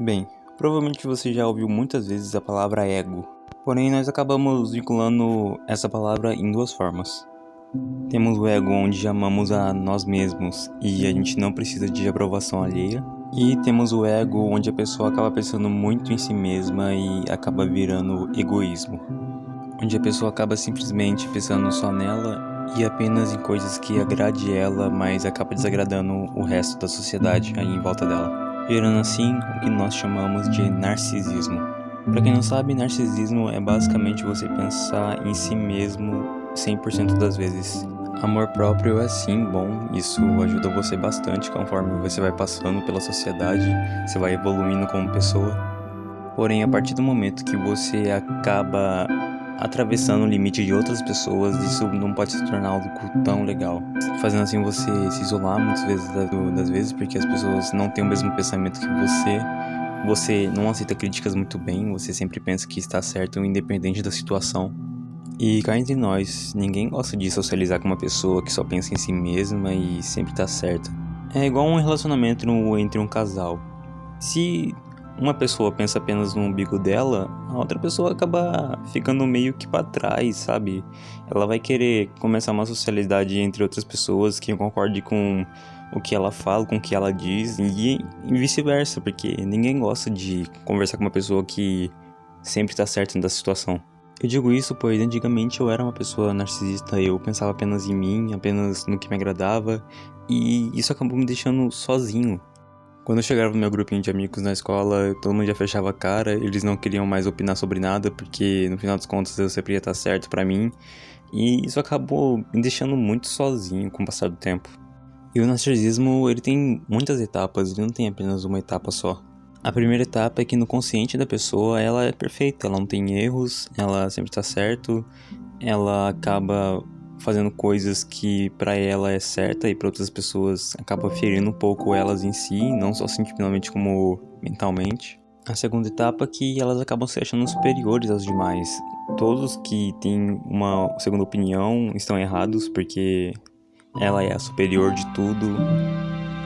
Bem, provavelmente você já ouviu muitas vezes a palavra ego, porém nós acabamos vinculando essa palavra em duas formas. Temos o ego onde amamos a nós mesmos e a gente não precisa de aprovação alheia, e temos o ego onde a pessoa acaba pensando muito em si mesma e acaba virando egoísmo, onde a pessoa acaba simplesmente pensando só nela e apenas em coisas que agrade ela, mas acaba desagradando o resto da sociedade aí em volta dela, gerando assim o que nós chamamos de narcisismo. Para quem não sabe, narcisismo é basicamente você pensar em si mesmo 100% das vezes. Amor próprio é sim bom, isso ajuda você bastante conforme você vai passando pela sociedade, você vai evoluindo como pessoa. Porém, a partir do momento que você acaba atravessando o limite de outras pessoas, isso não pode se tornar algo tão legal. Fazendo assim você se isolar muitas vezes das vezes, porque as pessoas não têm o mesmo pensamento que você não aceita críticas muito bem, você sempre pensa que está certo independente da situação. E cá entre nós, ninguém gosta de socializar com uma pessoa que só pensa em si mesma e sempre tá certa. É igual um relacionamento entre um casal. Se uma pessoa pensa apenas no umbigo dela, a outra pessoa acaba ficando meio que pra trás, sabe? Ela vai querer começar uma socialidade entre outras pessoas que concorde com o que ela fala, com o que ela diz e vice-versa, porque ninguém gosta de conversar com uma pessoa que sempre tá certa da situação. Eu digo isso pois antigamente eu era uma pessoa narcisista, eu pensava apenas em mim, apenas no que me agradava, e isso acabou me deixando sozinho. Quando eu chegava no meu grupinho de amigos na escola, todo mundo já fechava a cara, eles não queriam mais opinar sobre nada, porque no final das contas eu sempre ia estar certo pra mim, e isso acabou me deixando muito sozinho com o passar do tempo. E o narcisismo, ele tem muitas etapas, ele não tem apenas uma etapa só. A primeira etapa é que no consciente da pessoa ela é perfeita, ela não tem erros, ela sempre tá certo, ela acaba fazendo coisas que pra ela é certa e pra outras pessoas acaba ferindo um pouco elas em si, não só sentimentalmente como mentalmente. A segunda etapa é que elas acabam se achando superiores aos demais. Todos que têm uma segunda opinião estão errados porque ela é a superior de tudo,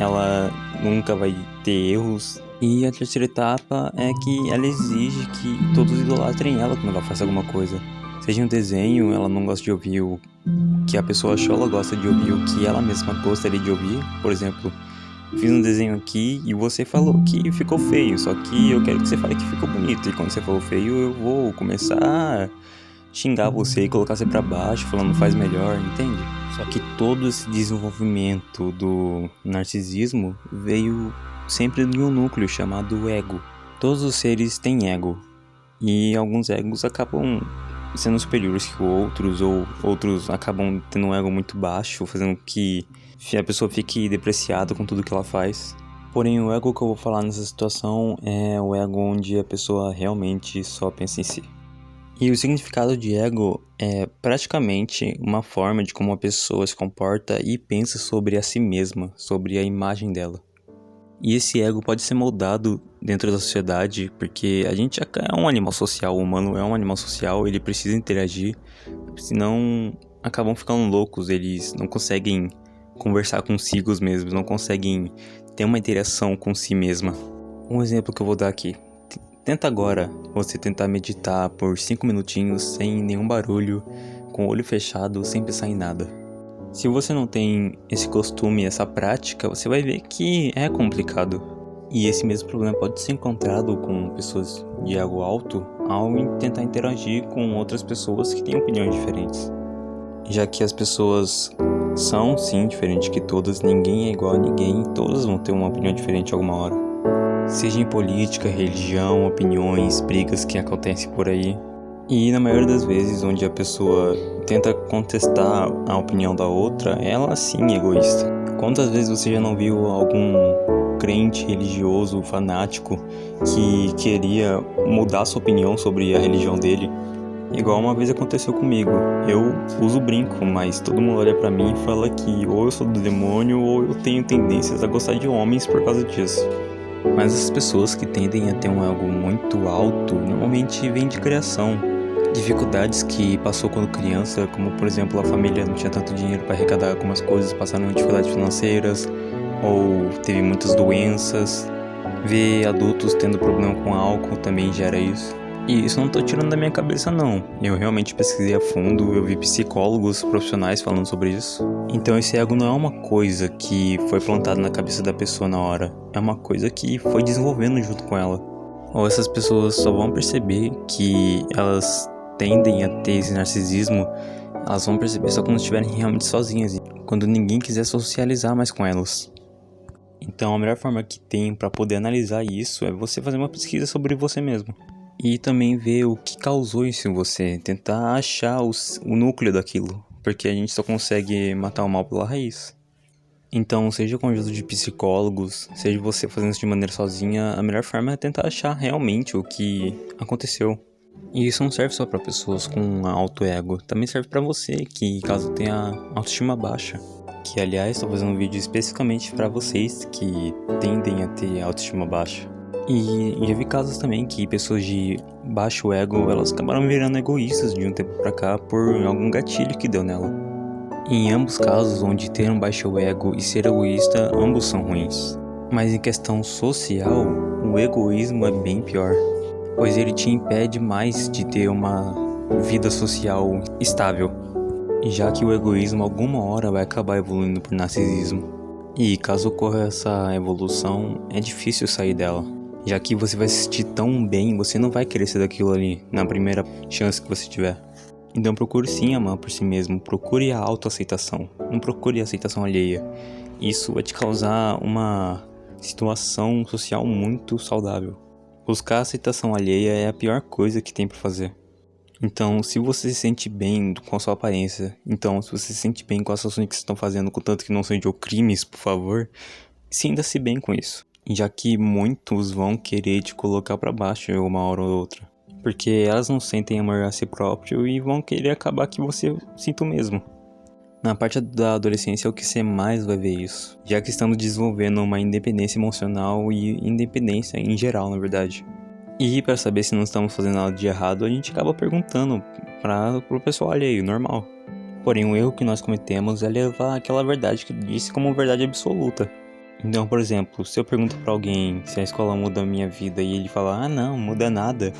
ela nunca vai ter erros. E a terceira etapa é que ela exige que todos idolatrem ela quando ela faz alguma coisa. Seja um desenho, ela não gosta de ouvir o que a pessoa achou, ela gosta de ouvir o que ela mesma gostaria de ouvir. Por exemplo, fiz um desenho aqui e você falou que ficou feio, só que eu quero que você fale que ficou bonito. E quando você falou feio, eu vou começar a xingar você e colocar você pra baixo, falando faz melhor, entende? Só que todo esse desenvolvimento do narcisismo veio sempre de um núcleo chamado ego. Todos os seres têm ego, e alguns egos acabam sendo superiores que outros, ou outros acabam tendo um ego muito baixo, fazendo que a pessoa fique depreciada com tudo que ela faz. Porém, o ego que eu vou falar nessa situação é o ego onde a pessoa realmente só pensa em si. E o significado de ego é praticamente uma forma de como a pessoa se comporta e pensa sobre a si mesma, sobre a imagem dela. E esse ego pode ser moldado dentro da sociedade, porque a gente é um animal social, o humano é um animal social, ele precisa interagir, senão acabam ficando loucos, eles não conseguem conversar consigo mesmos, não conseguem ter uma interação com si mesma. Um exemplo que eu vou dar aqui. Tenta agora você tentar meditar por 5 minutinhos sem nenhum barulho, com o olho fechado, sem pensar em nada. Se você não tem esse costume, essa prática, você vai ver que é complicado. E esse mesmo problema pode ser encontrado com pessoas de ego alto ao tentar interagir com outras pessoas que têm opiniões diferentes. Já que as pessoas são sim diferentes que todas, ninguém é igual a ninguém, todas vão ter uma opinião diferente alguma hora. Seja em política, religião, opiniões, brigas que acontecem por aí. E na maioria das vezes onde a pessoa tenta contestar a opinião da outra, ela sim é egoísta. Quantas vezes você já não viu algum crente religioso, fanático, que queria mudar sua opinião sobre a religião dele? Igual uma vez aconteceu comigo. Eu uso brinco, mas todo mundo olha pra mim e fala que ou eu sou do demônio ou eu tenho tendências a gostar de homens por causa disso. Mas as pessoas que tendem a ter um ego muito alto normalmente vêm de criação. Dificuldades que passou quando criança, como por exemplo a família não tinha tanto dinheiro para arrecadar algumas coisas, passaram dificuldades financeiras, ou teve muitas doenças, Ver adultos tendo problema com álcool também gera isso. E isso eu não tô tirando da minha cabeça não. Eu realmente pesquisei a fundo, eu vi psicólogos profissionais falando sobre isso. Então esse ego não é uma coisa que foi plantada na cabeça da pessoa na hora. É uma coisa que foi desenvolvendo junto com ela. Ou essas pessoas só vão perceber que elas tendem a ter esse narcisismo, elas vão perceber só quando estiverem realmente sozinhas, quando ninguém quiser socializar mais com elas. Então a melhor forma que tem para poder analisar isso é você fazer uma pesquisa sobre você mesmo. E também ver o que causou isso em você, tentar achar o núcleo daquilo, porque a gente só consegue matar o mal pela raiz. Então, seja com a ajuda de psicólogos, seja você fazendo isso de maneira sozinha, a melhor forma é tentar achar realmente o que aconteceu. E isso não serve só para pessoas com alto ego, também serve para você que caso tenha autoestima baixa. Que aliás, estou fazendo um vídeo especificamente para vocês que tendem a ter autoestima baixa. E já vi casos também que pessoas de baixo ego, elas acabaram virando egoístas de um tempo pra cá por algum gatilho que deu nela. E em ambos casos, onde ter um baixo ego e ser egoísta, ambos são ruins. Mas em questão social, o egoísmo é bem pior, pois ele te impede mais de ter uma vida social estável, já que o egoísmo alguma hora vai acabar evoluindo por narcisismo. E caso ocorra essa evolução, é difícil sair dela. Já que você vai se sentir tão bem, você não vai querer ser daquilo ali na primeira chance que você tiver. Então procure sim amar por si mesmo, procure a autoaceitação, não procure a aceitação alheia. Isso vai te causar uma situação social muito saudável. Buscar a aceitação alheia é a pior coisa que tem pra fazer. Então, se você se sente bem com a sua aparência, então se você se sente bem com as ações que vocês estão fazendo, contanto que não sejam crimes, por favor, sinta-se bem com isso. Já que muitos vão querer te colocar pra baixo uma hora ou outra. Porque elas não sentem amor a si próprio e vão querer acabar que você sinta o mesmo. Na parte da adolescência é o que você mais vai ver isso. Já que estamos desenvolvendo uma independência emocional e independência em geral, na verdade. E para saber se não estamos fazendo nada de errado, a gente acaba perguntando pro pessoal alheio, normal. Porém, o erro que nós cometemos é levar aquela verdade que disse como verdade absoluta. Então, por exemplo, se eu pergunto pra alguém se a escola muda a minha vida e ele falar, não, muda nada,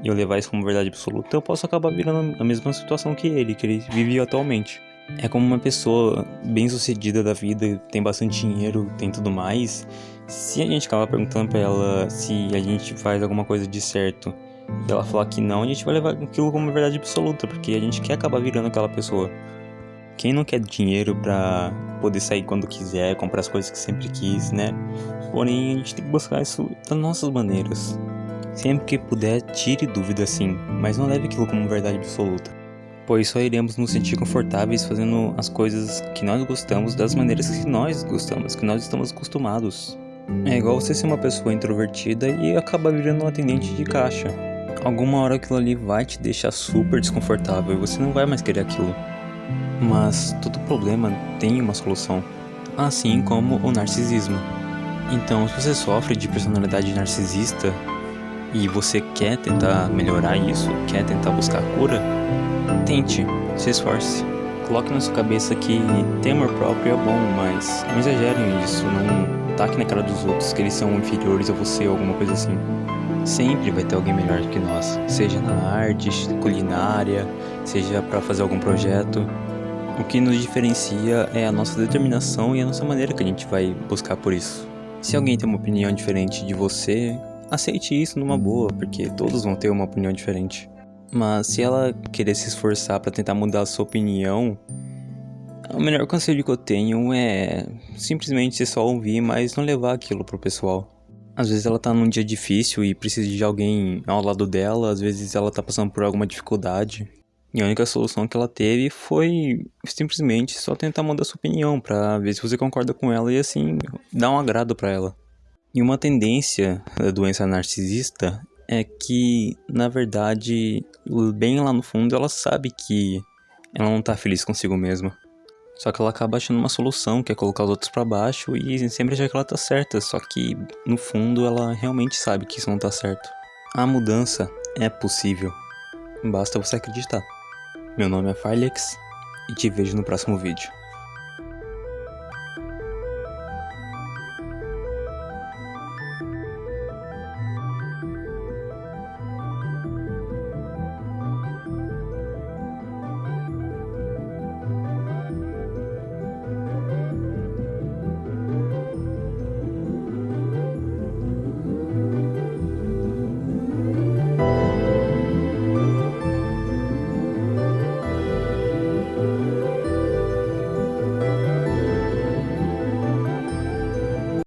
e eu levar isso como verdade absoluta, eu posso acabar virando a mesma situação que ele vive atualmente. É como uma pessoa bem sucedida da vida, tem bastante dinheiro, tem tudo mais. Se a gente acabar perguntando pra ela se a gente faz alguma coisa de certo e ela falar que não, a gente vai levar aquilo como verdade absoluta, porque a gente quer acabar virando aquela pessoa. Quem não quer dinheiro pra poder sair quando quiser, comprar as coisas que sempre quis, né? Porém, a gente tem que buscar isso das nossas maneiras. Sempre que puder, tire dúvida sim, mas não leve aquilo como verdade absoluta. Pois só iremos nos sentir confortáveis fazendo as coisas que nós gostamos das maneiras que nós gostamos, que nós estamos acostumados. É igual você ser uma pessoa introvertida e acabar virando um atendente de caixa. Alguma hora aquilo ali vai te deixar super desconfortável e você não vai mais querer aquilo. Mas todo problema tem uma solução, assim como o narcisismo. Então, se você sofre de personalidade narcisista e você quer tentar melhorar isso, quer tentar buscar a cura, tente, se esforce. Coloque na sua cabeça que ter amor próprio é bom, mas não exagerem isso, não taque na cara dos outros que eles são inferiores a você ou alguma coisa assim. Sempre vai ter alguém melhor que nós, seja na arte, culinária, seja para fazer algum projeto. O que nos diferencia é a nossa determinação e a nossa maneira que a gente vai buscar por isso. Se alguém tem uma opinião diferente de você, aceite isso numa boa, porque todos vão ter uma opinião diferente. Mas se ela querer se esforçar para tentar mudar a sua opinião, o melhor conselho que eu tenho é simplesmente você só ouvir, mas não levar aquilo pro pessoal. Às vezes ela tá num dia difícil e precisa de alguém ao lado dela, às vezes ela tá passando por alguma dificuldade. E a única solução que ela teve foi simplesmente só tentar mudar sua opinião pra ver se você concorda com ela e assim dar um agrado pra ela. E uma tendência da doença narcisista é que, na verdade, bem lá no fundo ela sabe que ela não tá feliz consigo mesma. Só que ela acaba achando uma solução, que é colocar os outros pra baixo e sempre achar que ela tá certa. Só que, no fundo, ela realmente sabe que isso não tá certo. A mudança é possível. Basta você acreditar. Meu nome é Farlex e te vejo no próximo vídeo.